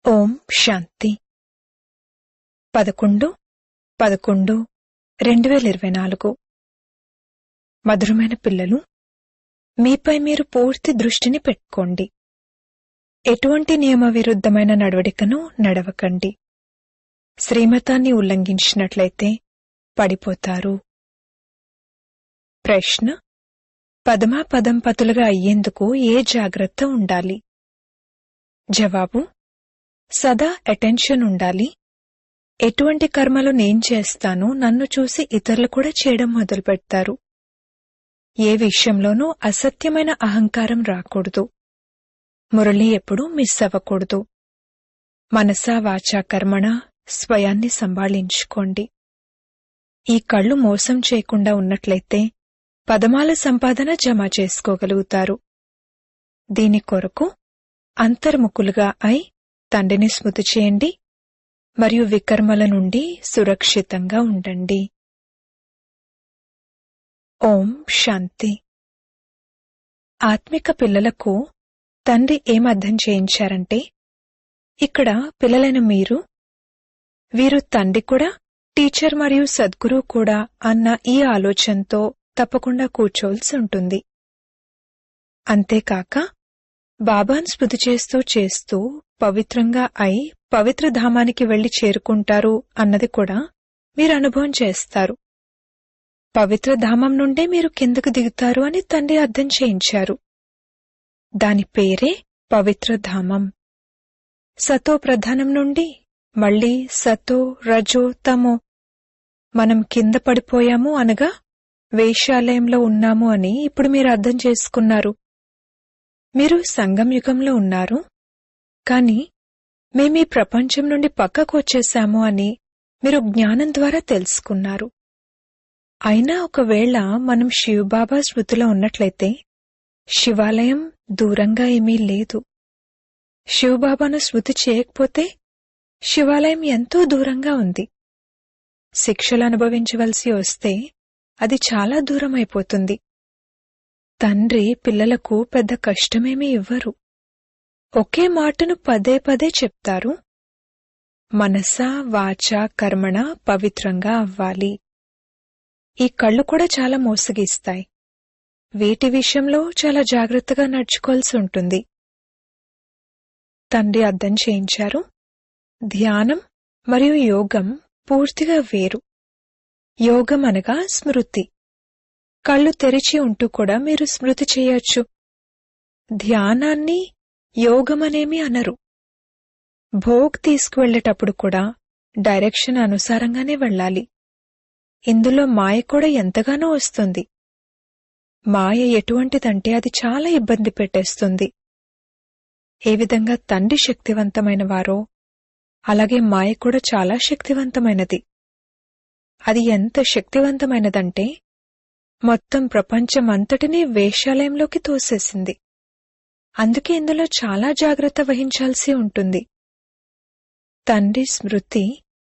ఓం శాంతి 11/11/2024 మధురమైన పిల్లలు, మీపై మీరు పూర్తి దృష్టిని పెట్టుకోండి. ఎటువంటి నియమ విరుద్ధమైన నడవడికను నడవకండి. శ్రీమతాన్ని ఉల్లంఘించినట్లయితే పడిపోతారు. ప్రశ్న: పదమాపదంపతులుగా అయ్యేందుకు ఏ జాగ్రత్త ఉండాలి? జవాబు: సదా అటెన్షన్ ఉండాలి. ఎటువంటి కర్మలు నేను చేస్తానో నన్ను చూసి ఇతరులు కూడా చేయడం మొదలుపెడతారు. ఏ విషయంలోనూ అసత్యమైన అహంకారం రాకూడదు. మురళి ఎప్పుడూ మిస్ అవ్వకూడదు. మనసా వాచా కర్మణ స్వయాన్ని సంభాళించుకోండి. ఈ కళ్ళు మోసం చేయకుండా ఉన్నట్లయితే పదమాల సంపాదన జమ చేసుకోగలుగుతారు. దీని కొరకు అంతర్ముఖులుగా అయి తండ్రిని స్మృతి చేయండి మరియు వికర్మల నుండి సురక్షితంగా ఉండండి. ఓం శాంతి. ఆత్మిక పిల్లలకు తండ్రి ఏం అర్థం చేయించారంటే, ఇక్కడ పిల్లలైన వీరు తండ్రి కూడా టీచర్ మరియు సద్గురు కూడా అన్న ఈ ఆలోచనతో తప్పకుండా కూర్చోవలసి ఉంటుంది. అంతేకాక బాబాను స్మృతి చేస్తూ పవిత్రంగా అయి పవిత్ర ధామానికి వెళ్లి చేరుకుంటారు అన్నది కూడా మీరు అనుభవం చేస్తారు. పవిత్ర ధామం నుండే మీరు కిందకు దిగుతారు అని తండ్రి అర్థం చేయించారు. దాని పేరే పవిత్ర ధామం. సతో ప్రధానం నుండి మళ్లీ సతో రజో తమో మనం కింద పడిపోయాము అనగా వేశ్యాలయంలో ఉన్నాము అని ఇప్పుడు మీరు అర్థం చేసుకున్నారు. మీరు సంగమయుగంలో ఉన్నారు, కాని మేమీ ప్రపంచం నుండి పక్కకు వచ్చేశాము అని మీరు జ్ఞానం ద్వారా తెలుసుకున్నారు. అయినా ఒకవేళ మనం శివబాబా స్మృతిలో ఉన్నట్లయితే శివాలయం దూరంగా ఏమీ లేదు. శివబాబాను స్మృతి చేయకపోతే శివాలయం ఎంతో దూరంగా ఉంది. శిక్షలు అనుభవించవలసి వస్తే అది చాలా దూరమైపోతుంది. తండ్రి పిల్లలకు పెద్ద కష్టమేమీ ఇవ్వరు. ఒకే మాటను పదే పదే చెప్తారు. మనసా వాచా కర్మణ పవిత్రంగా అవ్వాలి. ఈ కళ్ళు కూడా చాలా మోసగిస్తాయి. వీటి విషయంలో చాలా జాగ్రత్తగా నడుచుకోవాల్సి ఉంటుంది. తండ్రి అర్థం చేయించారు, ధ్యానం మరియు యోగం పూర్తిగా వేరు. యోగం అనగా స్మృతి. కళ్ళు తెరిచి ఉంటూ కూడా మీరు స్మృతి చేయొచ్చు. ధ్యానాన్ని యోగమనేమి అనరు. భోగ్ తీసుకువెళ్లేటప్పుడు కూడా డైరెక్షన్ అనుసారంగానే వెళ్ళాలి. ఇందులో మాయ కూడా ఎంతగానో వస్తుంది. మాయ ఎటువంటిదంటే అది చాలా ఇబ్బంది పెట్టేస్తుంది. ఏ విధంగా తండ్రి శక్తివంతమైన వారో అలాగే మాయ కూడా చాలా శక్తివంతమైనది. అది ఎంత శక్తివంతమైనదంటే మొత్తం ప్రపంచమంతటినీ వేశ్యాలయంలోకి తోసేసింది. అందుకే ఇందులో చాలా జాగ్రత్త వహించాల్సి ఉంటుంది. తండ్రి స్మృతి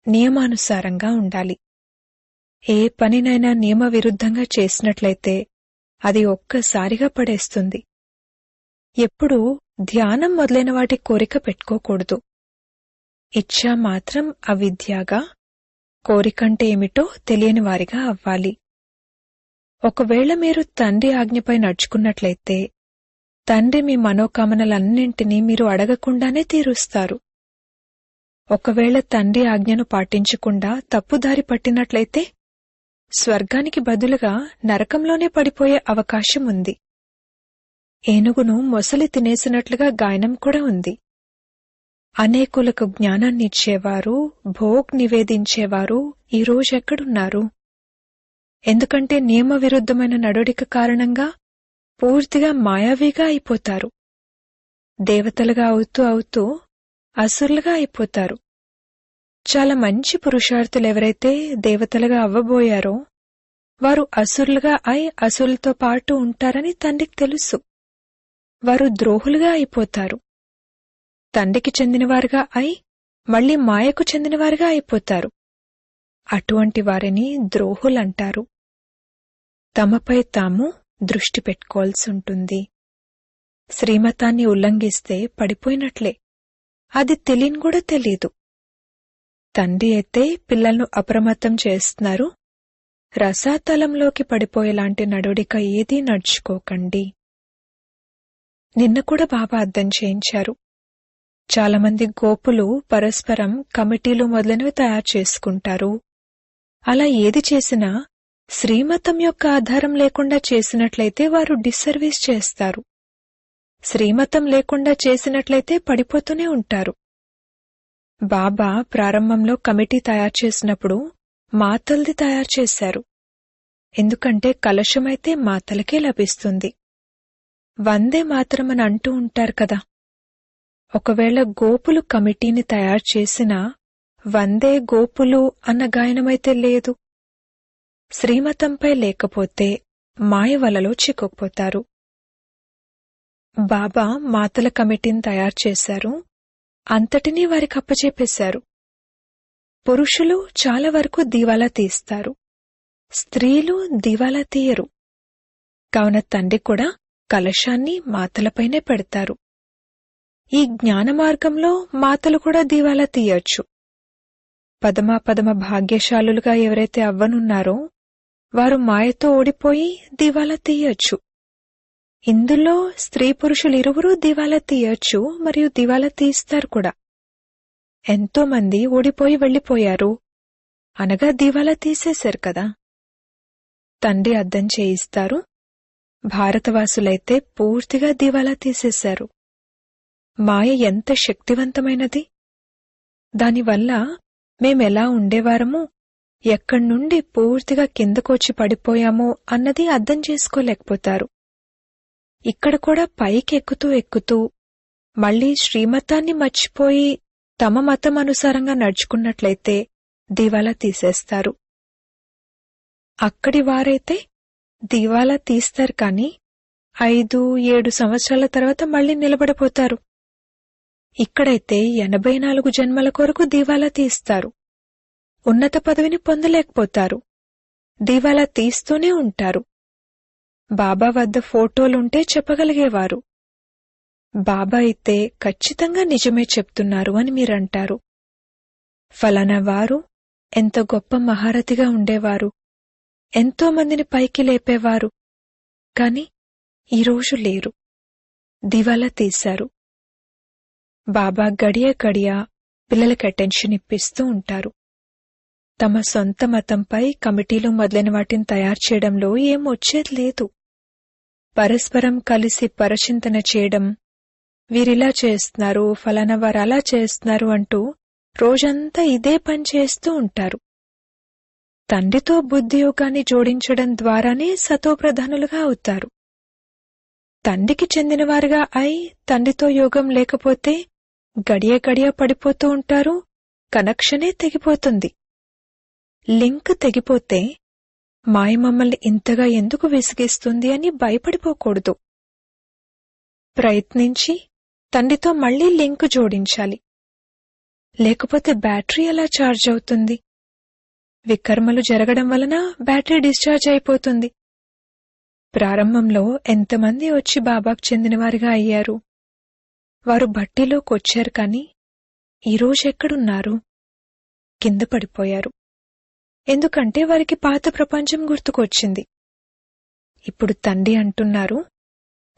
నియమానుసారంగా ఉండాలి. ఏ పనినైనా నియమ విరుద్ధంగా చేసినట్లయితే అది ఒక్కసారిగా పడేస్తుంది. ఎప్పుడూ ధ్యానం మొదలైన వాటి కోరిక పెట్టుకోకూడదు. ఇచ్ఛా మాత్రం అవిద్యగా, కోరికంటే ఏమిటో తెలియని వారిగా అవ్వాలి. ఒకవేళ మీరు తండ్రి ఆజ్ఞపై నడుచుకున్నట్లయితే తండ్రి మీ మనోకామనలన్నింటినీ మీరు అడగకుండానే తీరుస్తారు. ఒకవేళ తండ్రి ఆజ్ఞను పాటించకుండా తప్పుదారి పట్టినట్లయితే స్వర్గానికి బదులుగా నరకంలోనే పడిపోయే అవకాశం ఉంది. ఏనుగును మొసలి తినేసినట్లుగా గాయనం కూడా ఉంది. అనేకులకు జ్ఞానాన్నిచ్చేవారు, భోగ్ నివేదించేవారు ఈరోజెక్కడున్నారు? ఎందుకంటే నియమ విరుద్ధమైన నడవడిక కారణంగా పూర్తిగా మాయావిగా అయిపోతారు. దేవతలుగా అవుతూ అసురులుగా అయిపోతారు. చాలా మంచి పురుషార్థులెవరైతే దేవతలుగా అవ్వబోయారో వారు అసురులుగా అయి అసురులతో పాటు ఉంటారని తండ్రికి తెలుసు. వారు ద్రోహులుగా అయిపోతారు. తండ్రికి చెందినవారుగా అయి మళ్లీ మాయకు చెందినవారుగా అయిపోతారు. అటువంటి వారిని ద్రోహులంటారు. తమపై తాము దృష్టి పెట్టుకోవాల్సి ఉంటుంది. శ్రీమతాన్ని ఉల్లంఘిస్తే పడిపోయినట్లే. అది తెలియని కూడా తెలీదు. తండ్రి అయితే పిల్లలను అప్రమత్తం చేస్తున్నారు, రసాతలంలోకి పడిపోయేలాంటి నడుడిక ఏదీ నడుచుకోకండి. నిన్న కూడా బాబా అర్థం చేయించారు. చాలామంది గోపులు పరస్పరం కమిటీలు మొదలైనవి తయారు చేసుకుంటారు. అలా ఏది చేసినా శ్రీమతం యొక్క ఆధారం లేకుండా చేసినట్లయితే వారు డిస్సర్వీస్ చేస్తారు. శ్రీమతం లేకుండా చేసినట్లయితే పడిపోతూనే ఉంటారు. బాబా ప్రారంభంలో కమిటీ తయారు చేసినప్పుడు మాతల్ది తయారు చేశారు. ఎందుకంటే కలశమైతే మాతలకే లభిస్తుంది. వందే మాతరమని అంటూ ఉంటారు కదా. ఒకవేళ గోపులు కమిటీని తయారు చేసినా వందే గోపులు అన్న గాయనమైతే లేదు. శ్రీమతంపై లేకపోతే మాయవలలో చిక్కుకుపోతారు. బాబా మాతల కమిటీని తయారు చేశారు. అంతటినీ వారికి అప్పచెప్పేశారు. పురుషులు చాలా వరకు దివాలా తీస్తారు, స్త్రీలు దివాలా తీయరు. కావున తండ్రి కూడా కలశాన్ని మాతలపైనే పెడతారు. ఈ జ్ఞాన మార్గంలో మాతలు కూడా దివాలా తీయొచ్చు. పదమ భాగ్యశాలులుగా ఎవరైతే అవ్వనున్నారో వారు మాయతో ఓడిపోయి దివాలా తీయొచ్చు. ఇందులో స్త్రీ పురుషులిరువురూ దివాలా తీయొచ్చు మరియు దివాలా తీస్తారు కూడా. ఎంతో మంది ఓడిపోయి వెళ్లిపోయారు, అనగా దివాలా తీసేశారు కదా. తండ్రి అర్థం చేయిస్తారు, భారతవాసులైతే పూర్తిగా దివాలా తీసేశారు. మాయ ఎంత శక్తివంతమైనది! దానివల్ల మేమెలా ఉండేవారమో, ఎక్కడ్నుండి పూర్తిగా కిందకొచ్చి పడిపోయామో అన్నది అర్థం చేసుకోలేకపోతారు. ఇక్కడ కూడా పైకెక్కుతూ ఎక్కుతూ మళ్లీ శ్రీమతాన్ని మర్చిపోయి తమ మతం అనుసారంగా నడుచుకున్నట్లయితే దివాలా తీసేస్తారు. అక్కడి వారైతే దివాలా తీస్తారు కాని 5-7 సంవత్సరాల తర్వాత మళ్లీ నిలబడిపోతారు. ఇక్కడైతే 84 జన్మల కొరకు దివాలా తీస్తారు. ఉన్నత పదవిని పొందలేకపోతారు. దివాలా తీస్తూనే ఉంటారు. బాబా వద్ద ఫోటోలుంటే చెప్పగలిగేవారు. బాబా అయితే ఖచ్చితంగా నిజమే చెప్తున్నారు అని మీరంటారు. ఫలానా వారు ఎంత గొప్ప మహారథిగా ఉండేవారు, ఎంతో మందిని పైకి లేపేవారు, కాని ఈరోజు లేరు, దివాలా తీశారు. బాబా గడియ గడియ పిల్లలకి అటెన్షన్ ఇప్పిస్తూ ఉంటారు. తమ సొంత మతంపై కమిటీలు మొదలైన వాటిని తయారు చేయడంలో ఏం వచ్చేది లేదు. పరస్పరం కలిసి పరచింతన చేయడం, వీరిలా చేస్తున్నారు, ఫలానా వారు అలా చేస్తున్నారు అంటూ రోజంతా ఇదే పని చేస్తూ ఉంటారు. తండ్రితో బుద్ధియోగాన్ని జోడించడం ద్వారానే సతోప్రధానులుగా అవుతారు. తండ్రికి చెందినవారుగా అయి తండ్రితో యోగం లేకపోతే గడియ గడియ పడిపోతూ ఉంటారు. కనెక్షనే తెగిపోతుంది. లింక్ తెగిపోతే మాయ మమ్మల్ని ఇంతగా ఎందుకు విసిగిస్తుంది అని భయపడిపోకూడదు. ప్రయత్నించి తండ్రితో మళ్లీ లింక్ జోడించాలి. లేకపోతే బ్యాటరీ ఎలా ఛార్జ్ అవుతుంది? వికర్మలు జరగడం వలన బ్యాటరీ డిశ్చార్జ్ అయిపోతుంది. ప్రారంభంలో ఎంతమంది వచ్చి బాబాకు చెందినవారిగా అయ్యారు? వారు బట్టీలోకొచ్చారు కాని ఈరోజెక్కడున్నారు? కింద పడిపోయారు. ఎందుకంటే వారికి పాత ప్రపంచం గుర్తుకొచ్చింది. ఇప్పుడు తండ్రి అంటున్నారు,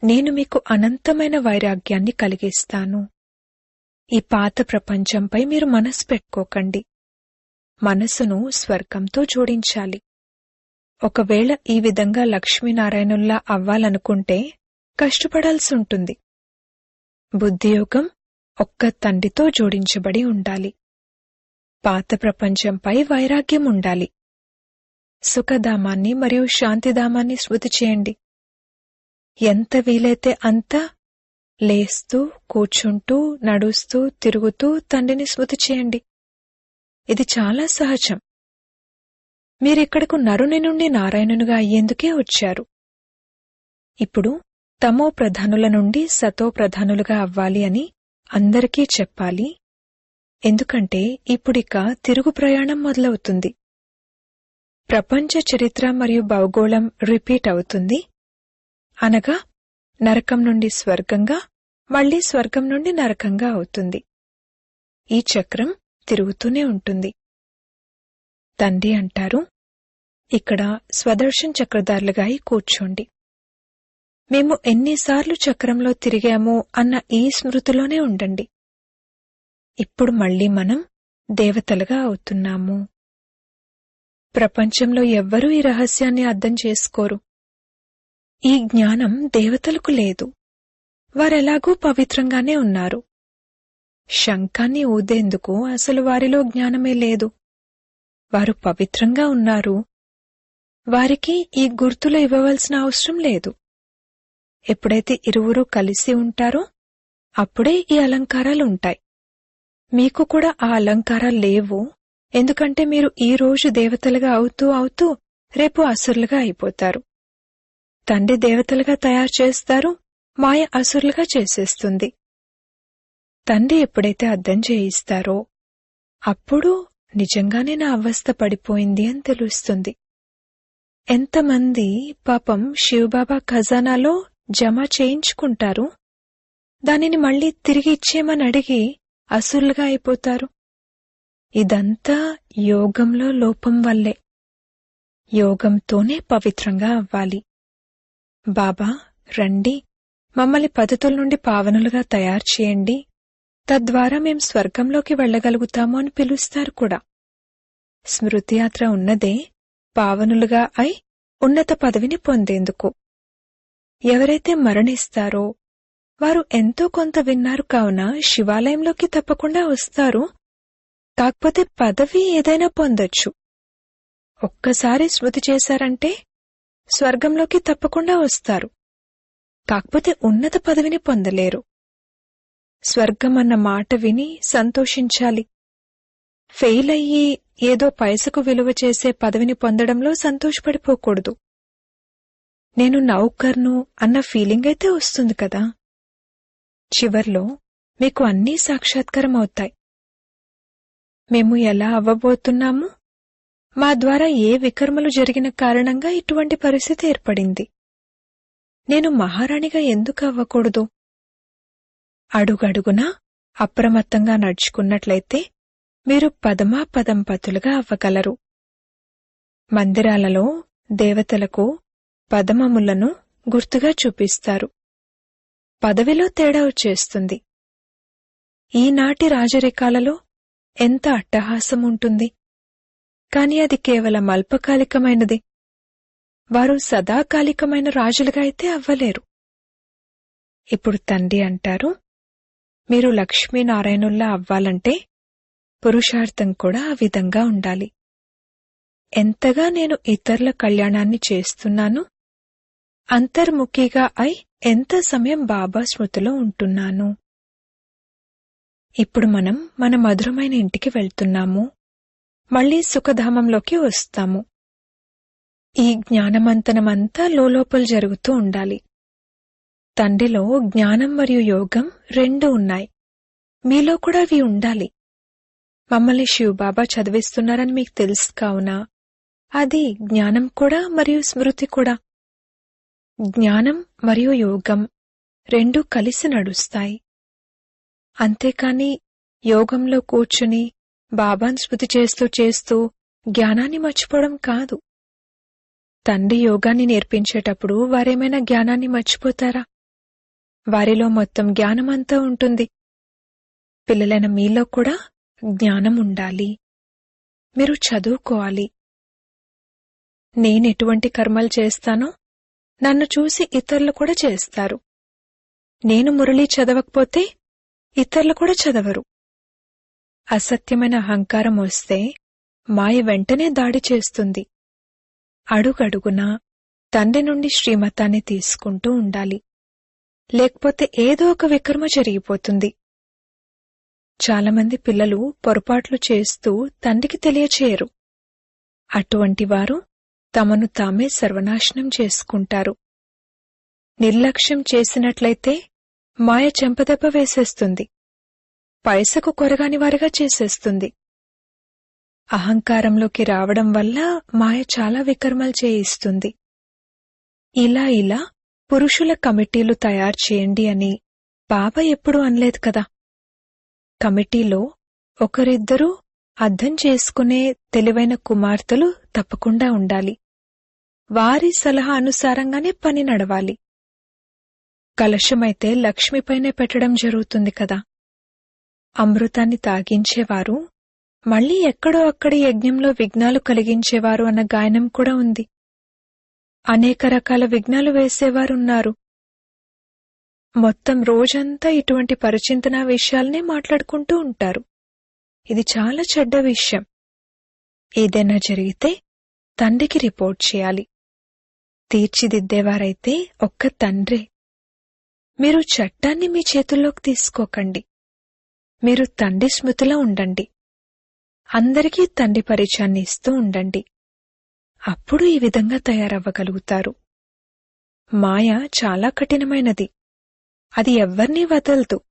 నేను మీకు అనంతమైన వైరాగ్యాన్ని కలిగిస్తాను. ఈ పాత ప్రపంచంపై మీరు మనసు పెట్టుకోకండి. మనసును స్వర్గంతో జోడించాలి. ఒకవేళ ఈ విధంగా లక్ష్మీనారాయణుల్లా అవ్వాలనుకుంటే కష్టపడాల్సి ఉంటుంది. బుద్ధియోగం ఒక్క తండ్రితో జోడించబడి ఉండాలి. పాత ప్రపంచంపై వైరాగ్యం ఉండాలి. సుఖధామాన్ని మరియు శాంతిధామాన్ని స్మృతి చేయండి. ఎంత వీలైతే అంత లేస్తూ, కూర్చుంటూ, నడుస్తూ, తిరుగుతూ తండ్రిని స్మృతి చేయండి. ఇది చాలా సహజం. మీరిక్కడకు నరుని నుండి నారాయణునిగా అయ్యేందుకే వచ్చారు. ఇప్పుడు తమో ప్రధానుల నుండి సతో ప్రధానులుగా అవ్వాలి అని అందరికీ చెప్పాలి. ఎందుకంటే ఇప్పుడిక తిరుగు ప్రయాణం మొదలవుతుంది. ప్రపంచ చరిత్ర మరియు భౌగోళం రిపీట్ అవుతుంది. అనగా నరకం నుండి స్వర్గంగా, మళ్లీ స్వర్గం నుండి నరకంగా అవుతుంది. ఈ చక్రం తిరుగుతూనే ఉంటుంది. తండ్రి అంటారు, ఇక్కడ స్వదర్శన్ చక్రధారులుగా అయి కూర్చోండి. మేము ఎన్నిసార్లు చక్రంలో తిరిగామో అన్న ఈ స్మృతిలోనే ఉండండి. ఇప్పుడు మళ్ళీ మనం దేవతలుగా అవుతున్నాము. ప్రపంచంలో ఎవ్వరూ ఈ రహస్యాన్ని అర్థం చేసుకోరు. ఈ జ్ఞానం దేవతలకు లేదు. వారెలాగూ పవిత్రంగానే ఉన్నారు. శంఖాన్ని ఊదేందుకు అసలు వారిలో జ్ఞానమే లేదు. వారు పవిత్రంగా ఉన్నారు. వారికి ఈ గుర్తులు ఇవ్వవలసిన అవసరం లేదు. ఎప్పుడైతే ఇరువురూ కలిసి ఉంటారో అప్పుడే ఈ అలంకారాలు ఉంటాయి. మీకు కూడా ఆ అలంకారాలు లేవు. ఎందుకంటే మీరు ఈ రోజు దేవతలుగా అవుతూ అవుతూ రేపు అసురులుగా అయిపోతారు. తండ్రి దేవతలుగా తయారు చేస్తారు, మాయ అసురులుగా చేసేస్తుంది. తండ్రి ఎప్పుడైతే అర్థం చేయిస్తారో అప్పుడు నిజంగానే నా అవస్థ పడిపోయింది అని తెలుస్తుంది. ఎంతమంది పాపం శివబాబా ఖజానాలో జమ చేయించుకుంటారు, దానిని మళ్లీ తిరిగి ఇచ్చేయమని అడిగి అసురులుగా అయిపోతారు. ఇదంతా యోగంలో లోపం వల్లే. యోగంతోనే పవిత్రంగా అవ్వాలి. బాబా రండి, మమ్మల్ని పతితుల నుండి పావనులుగా తయారు చేయండి, తద్వారా మేం స్వర్గంలోకి వెళ్లగలుగుతాము అని పిలుస్తారు కూడా. స్మృతియాత్ర ఉన్నదే పావనులుగా అయి ఉన్నత పదవిని పొందేందుకు. ఎవరైతే మరణిస్తారో వారు ఎంతో కొంత విన్నారు కావున శివాలయంలోకి తప్పకుండా వస్తారు. కాకపోతే పదవి ఏదైనా పొందొచ్చు. ఒక్కసారి స్మృతి చేశారంటే స్వర్గంలోకి తప్పకుండా వస్తారు. కాకపోతే ఉన్నత పదవిని పొందలేరు. స్వర్గం అన్న మాట విని సంతోషించాలి. ఫెయిల్ అయ్యి ఏదో పైసకు విలువ చేసే పదవిని పొందడంలో సంతోషపడిపోకూడదు. నేను నౌకర్ను అన్న ఫీలింగ్ అయితే వస్తుంది కదా. చివర్లో మీకు అన్నీ సాక్షాత్కారం అవుతాయి. మేము ఎలా అవ్వబోతున్నాము, మా ద్వారా ఏ వికర్మలు జరిగిన కారణంగా ఇటువంటి పరిస్థితి ఏర్పడింది, నేను మహారాణిగా ఎందుకు అవ్వకూడదు? అడుగడుగునా అప్రమత్తంగా నడుచుకున్నట్లయితే మీరు పదమాపదంపతులుగా అవ్వగలరు. మందిరాలలో దేవతలకు పదమములను గుర్తుగా చూపిస్తారు. పదవిలో తేడా వచ్చేస్తుంది. ఈనాటి రాజరికాలలో ఎంత అట్టహాసం ఉంటుంది. కాని అది కేవలం అల్పకాలికమైనది. వారు సదాకాలికమైన రాజులుగా అయితే అవ్వలేరు. ఇప్పుడు తండ్రి అంటారు, మీరు లక్ష్మీనారాయణుల్లా అవ్వాలంటే పురుషార్థం కూడా ఆ విధంగా ఉండాలి. ఎంతగా నేను ఇతరుల కళ్యాణాన్ని చేస్తున్నాను, అంతర్ముఖిగా అయి ఎంత సమయం బాబా స్మృతిలో ఉంటున్నాను. ఇప్పుడు మనం మన మధురమైన ఇంటికి వెళ్తున్నాము. మళ్లీ సుఖధామంలోకి వస్తాము. ఈ జ్ఞానమంతనమంతా లోలోపల జరుగుతూ ఉండాలి. తండ్రిలో జ్ఞానం మరియు యోగం రెండూ ఉన్నాయి. మీలో కూడా అవి ఉండాలి. మమ్మల్ని శివబాబా చదివిస్తున్నారని మీకు తెలుసు కావున అది జ్ఞానం కూడా మరియు స్మృతి కూడా. జ్ఞానం మరియు యోగం రెండూ కలిసి నడుస్తాయి. అంతేకాని యోగంలో కూర్చుని బాబాను స్మృతి చేస్తూ చేస్తూ జ్ఞానాన్ని మర్చిపోవడం కాదు. తండ్రి యోగాన్ని నేర్పించేటప్పుడు వారేమైనా జ్ఞానాన్ని మర్చిపోతారా? వారిలో మొత్తం జ్ఞానమంతా ఉంటుంది. పిల్లలైన మీలో కూడా జ్ఞానం ఉండాలి. మీరు చదువుకోవాలి. నేనెటువంటి కర్మలు చేస్తానో నన్ను చూసి ఇతరులు కూడా చేస్తారు. నేను మురళి చదవకపోతే ఇతరులు కూడా చదవరు. అసత్యమైన అహంకారం వస్తే మాయ వెంటనే దాడి చేస్తుంది. అడుగడుగునా తండ్రి నుండి శ్రీమతాన్ని తీసుకుంటూ ఉండాలి. లేకపోతే ఏదో ఒక వికర్మ జరిగిపోతుంది. చాలామంది పిల్లలు పొరపాట్లు చేస్తూ తండ్రికి తెలియచేయరు. అటువంటి వారు తమను తామే సర్వనాశనం చేసుకుంటారు. నిర్లక్ష్యం చేసినట్లయితే మాయ చెంపదెబ్బ వేసేస్తుంది. పైసకు కొరగాని వారిగా చేసేస్తుంది. అహంకారంలోకి రావడం వల్ల మాయ చాలా వికర్మలు చేయిస్తుంది. ఇలా పురుషుల కమిటీలు తయారు చేయండి అని బాబా ఎప్పుడూ అనలేదు కదా. కమిటీలో ఒకరిద్దరూ అర్థం చేసుకునే తెలివైన కుమార్తెలు తప్పకుండా ఉండాలి. వారి సలహా అనుసారంగానే పని నడవాలి. కలశమైతే లక్ష్మిపైనే పెట్టడం జరుగుతుంది కదా. అమృతాన్ని తాగించేవారు మళ్లీ ఎక్కడో అక్కడి యజ్ఞంలో విఘ్నాలు కలిగించేవారు అన్న గాయనం కూడా ఉంది. అనేక రకాల విఘ్నాలు వేసేవారున్నారు. మొత్తం రోజంతా ఇటువంటి పరిచింతన విషయాలనే మాట్లాడుకుంటూ ఉంటారు. ఇది చాలా చెడ్డ విషయం. ఏదైనా జరిగితే తండ్రికి రిపోర్ట్ చేయాలి. తీర్చిదిద్దేవారైతే ఒక్క తండ్రే. మీరు చట్టాన్ని మీ చేతుల్లోకి తీసుకోకండి. మీరు తండ్రి స్మృతిలో ఉండండి. అందరికీ తండ్రి పరిచయాన్ని ఇస్తూ ఉండండి. అప్పుడు ఈ విధంగా తయారవ్వగలుగుతారు. మాయ చాలా కఠినమైనది. అది ఎవ్వర్నీ వదలదు.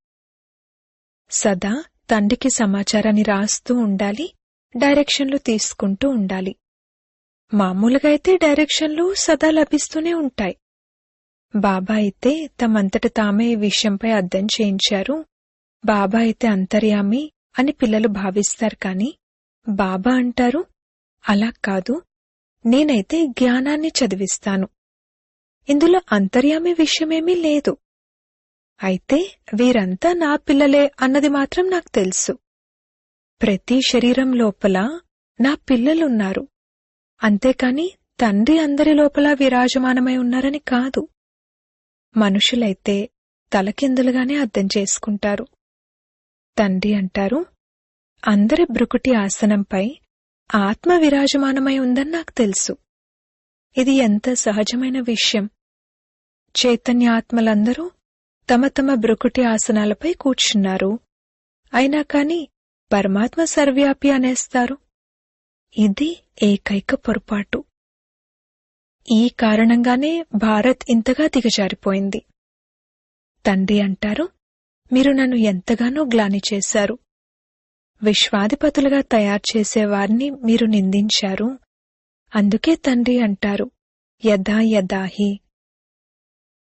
సదా తండ్రికి సమాచారాన్ని రాస్తూ ఉండాలి, డైరెక్షన్లు తీసుకుంటూ ఉండాలి. మామూలుగా అయితే డైరెక్షన్లు సదా లభిస్తూనే ఉంటాయి. బాబా అయితే తమంతట తామే ఈ విషయంపై అర్థం చేయించారు. బాబా అయితే అంతర్యామి అని పిల్లలు భావిస్తారు. కాని బాబా అంటారు, అలా కాదు, నేనైతే జ్ఞానాన్ని చదివిస్తాను. ఇందులో అంతర్యామి విషయమేమీ లేదు. అయితే వీరంతా నా పిల్లలే అన్నది మాత్రం నాకు తెలుసు. ప్రతి శరీరం లోపల నా పిల్లలున్నారు. అంతేకాని తండ్రి అందరి లోపల విరాజమానమై ఉన్నారని కాదు. మనుషులైతే తలకిందులుగానే అర్థం చేసుకుంటారు. తండ్రి అంటారు, అందరి బ్రుకుటి ఆసనంపై ఆత్మ విరాజమానమై ఉందని నాకు తెలుసు. ఇది ఎంత సహజమైన విషయం. చైతన్యాత్మలందరూ తమ తమ బ్రుకుటి ఆసనాలపై కూర్చున్నారు. అయినా కాని పరమాత్మ సర్వ్యాపి అనేస్తారు. ఇది ఏకైక పొరపాటు. ఈ కారణంగానే భారత్ ఇంతగా దిగజారిపోయింది. తండ్రి అంటారు, మీరు నన్ను ఎంతగానో గ్లాని చేశారు. విశ్వాధిపతులుగా తయారుచేసేవారిని మీరు నిందించారు. అందుకే తండ్రి అంటారు, యదా యదాహి.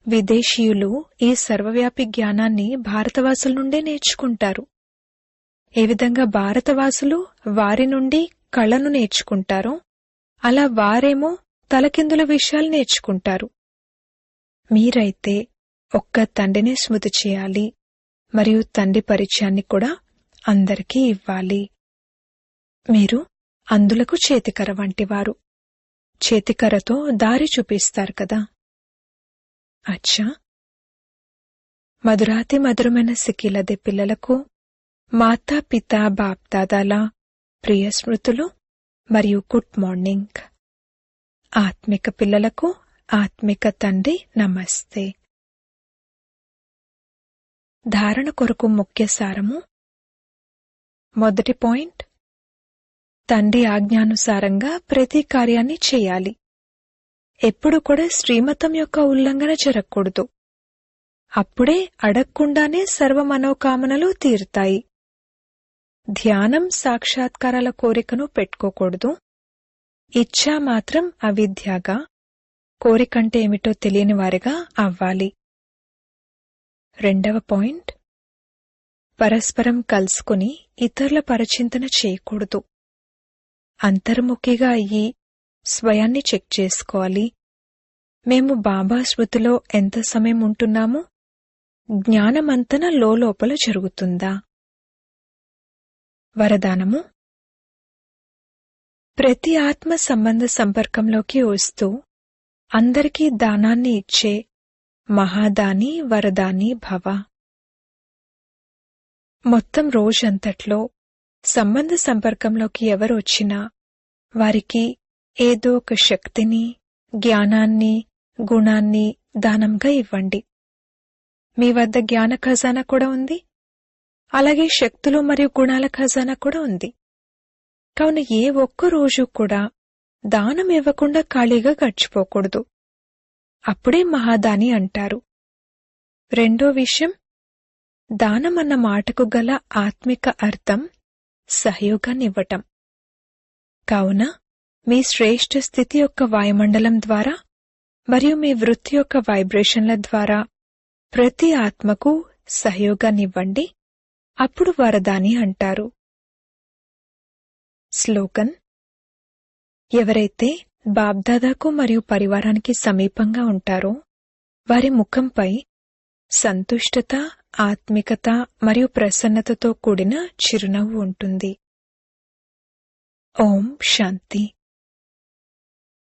విదేశీయులు ఈ సర్వవ్యాపి జ్ఞానాన్ని భారతవాసుల నుండే నేర్చుకుంటారు. ఏ విధంగా భారతవాసులు వారి నుండి కళను నేర్చుకుంటారో అలా వారేమో తలకిందుల విషయాలు నేర్చుకుంటారు. మీరైతే ఒక్క తండ్రినే స్మృతి చేయాలి, మరియు తండ్రి పరిచయాన్ని కూడా అందరికీ ఇవ్వాలి. మీరు అందులకు చేతికర వంటివారు. చేతికరతో దారి చూపిస్తారు కదా. అచ్చా, మధురాతి మధురమైన సిక్కిలదే పిల్లలకు మాతా పితా బాప్దాదాల ప్రియ స్మృతులు మరియు గుడ్ మార్నింగ్. ఆత్మిక పిల్లలకు ఆత్మిక తండ్రి నమస్తే. ధారణ కొరకు ముఖ్య సారము. మొదటి పాయింట్, తండ్రి ఆజ్ఞానుసారంగా ప్రతి కార్యాన్ని చేయాలి. ఎప్పుడు కూడా శ్రీమతం యొక్క ఉల్లంఘన జరగకూడదు. అప్పుడే అడగకుండానే సర్వ మనోకామనలు తీరుతాయి. ధ్యానం సాక్షాత్కారాల కోరికను పెట్టుకోకూడదు. ఇచ్ఛా మాత్రం అవిద్యగా, కోరికంటే ఏమిటో తెలియని వారిగా అవ్వాలి. రెండవ పాయింట్, పరస్పరం కలుసుకుని ఇతరుల పరిచింతన చేయకూడదు. అంతర్ముఖిగా అయ్యి స్వయాన్ని చెక్ చేసుకోవాలి. మేము బాబా స్మృతిలో ఎంత సమయం ఉంటున్నామో జ్ఞానమంతన లోపల జరుగుతుందా? వరదానము. ప్రతి ఆత్మ సంబంధ సంపర్కంలోకి వస్తూ అందరికీ దానాన్ని ఇచ్చే మహాదాని వరదాని భవ. మొత్తం రోజంతట్లో సంబంధ సంపర్కంలోకి ఎవరు వచ్చినా వారికి ఏదో ఒక శక్తిని, జ్ఞానాన్ని, గుణాన్ని దానంగా ఇవ్వండి. మీ వద్ద జ్ఞాన ఖజానా కూడా ఉంది, అలాగే శక్తులు మరియు గుణాల ఖజానా కూడా ఉంది. కావున ఏ ఒక్క రోజు కూడా దానం ఇవ్వకుండా ఖాళీగా గడిచిపోకూడదు. అప్పుడే మహాదాని అంటారు. రెండో విషయం, దానమన్న మాటకు గల ఆత్మిక అర్థం సహయోగాన్నివ్వటం. కావున మీ శ్రేష్ఠ స్థితి యొక్క వాయుమండలం ద్వారా మరియు మీ వృత్తి యొక్క వైబ్రేషన్ల ద్వారా ప్రతి ఆత్మకు సహయోగాన్నివ్వండి. అప్పుడు వరదాని అంటారు. స్లోగన్: ఎవరైతే బాబ్దాదాకు మరియు పరివారానికి సమీపంగా ఉంటారో వారి ముఖంపై సంతుష్టత, ఆత్మికత మరియు ప్రసన్నతతో కూడిన చిరునవ్వు ఉంటుంది. ఓం శాంతి.